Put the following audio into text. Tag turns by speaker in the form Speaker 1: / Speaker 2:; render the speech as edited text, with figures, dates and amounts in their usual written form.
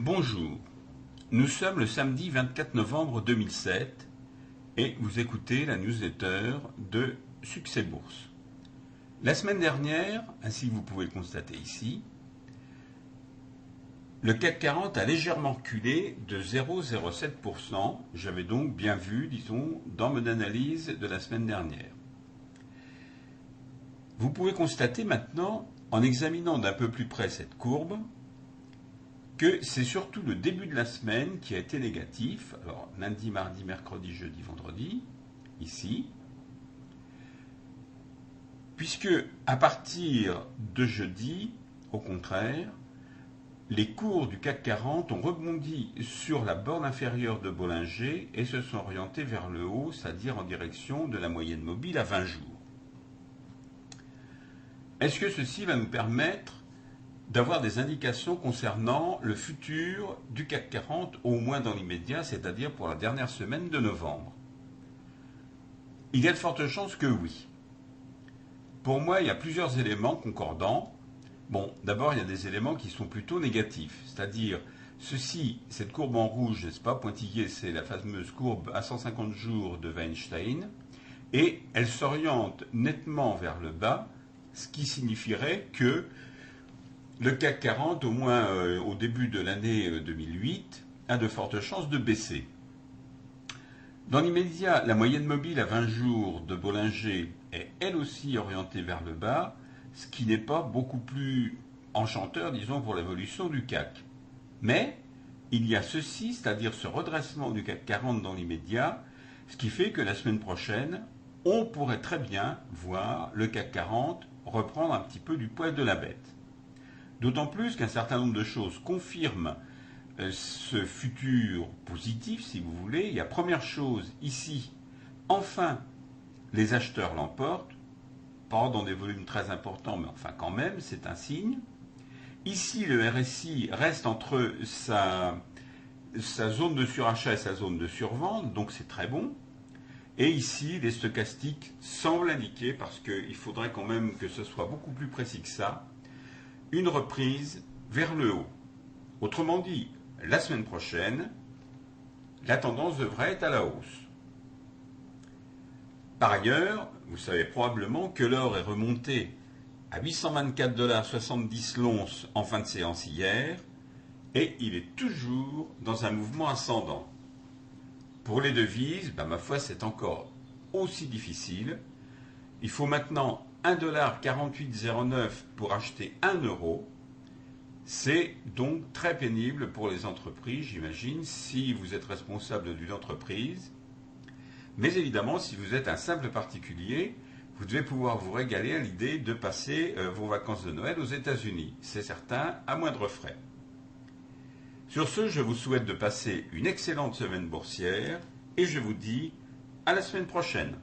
Speaker 1: Bonjour, nous sommes le samedi 24 novembre 2007 et vous écoutez la newsletter de Succès Bourse. La semaine dernière, ainsi que vous pouvez le constater ici, le CAC 40 a légèrement reculé de 0,07%. J'avais donc bien vu, disons, dans mon analyse de la semaine dernière. Vous pouvez constater maintenant, en examinant d'un peu plus près cette courbe, que c'est surtout le début de la semaine qui a été négatif. Alors lundi, mardi, mercredi, jeudi, vendredi, ici. Puisque à partir de jeudi, au contraire, les cours du CAC 40 ont rebondi sur la borne inférieure de Bollinger et se sont orientés vers le haut, c'est-à-dire en direction de la moyenne mobile à 20 jours. Est-ce que ceci va nous permettre d'avoir des indications concernant le futur du CAC 40, au moins dans l'immédiat, c'est-à-dire pour la dernière semaine de novembre? Il y a de fortes chances que oui. Pour moi, il y a plusieurs éléments concordants. Bon, d'abord, il y a des éléments qui sont plutôt négatifs, c'est-à-dire cette courbe en rouge, n'est-ce pas, pointillée, c'est la fameuse courbe à 150 jours de Weinstein, et elle s'oriente nettement vers le bas, ce qui signifierait que le CAC 40, au moins au début de l'année 2008, a de fortes chances de baisser. Dans l'immédiat, la moyenne mobile à 20 jours de Bollinger est elle aussi orientée vers le bas, ce qui n'est pas beaucoup plus enchanteur, disons, pour l'évolution du CAC. Mais il y a ceci, c'est-à-dire ce redressement du CAC 40 dans l'immédiat, ce qui fait que la semaine prochaine, on pourrait très bien voir le CAC 40 reprendre un petit peu du poil de la bête. D'autant plus qu'un certain nombre de choses confirment ce futur positif, si vous voulez. Il y a première chose, ici, enfin, les acheteurs l'emportent, pas dans des volumes très importants, mais enfin quand même, c'est un signe. Ici, le RSI reste entre sa zone de surachat et sa zone de survente, donc c'est très bon. Et ici, les stochastiques semblent indiquer, parce qu'il faudrait quand même que ce soit beaucoup plus précis que ça, une reprise vers le haut. Autrement dit, la semaine prochaine, la tendance devrait être à la hausse. Par ailleurs, vous savez probablement que l'or est remonté à 824,70 $ l'once en fin de séance hier, et il est toujours dans un mouvement ascendant. Pour les devises, ma foi, c'est encore aussi difficile. Il faut maintenant 1,4809 $ pour acheter 1 euro. C'est donc très pénible pour les entreprises, j'imagine, si vous êtes responsable d'une entreprise. Mais évidemment, si vous êtes un simple particulier, vous devez pouvoir vous régaler à l'idée de passer vos vacances de Noël aux États-Unis. C'est certain, à moindre frais. Sur ce, je vous souhaite de passer une excellente semaine boursière et je vous dis à la semaine prochaine.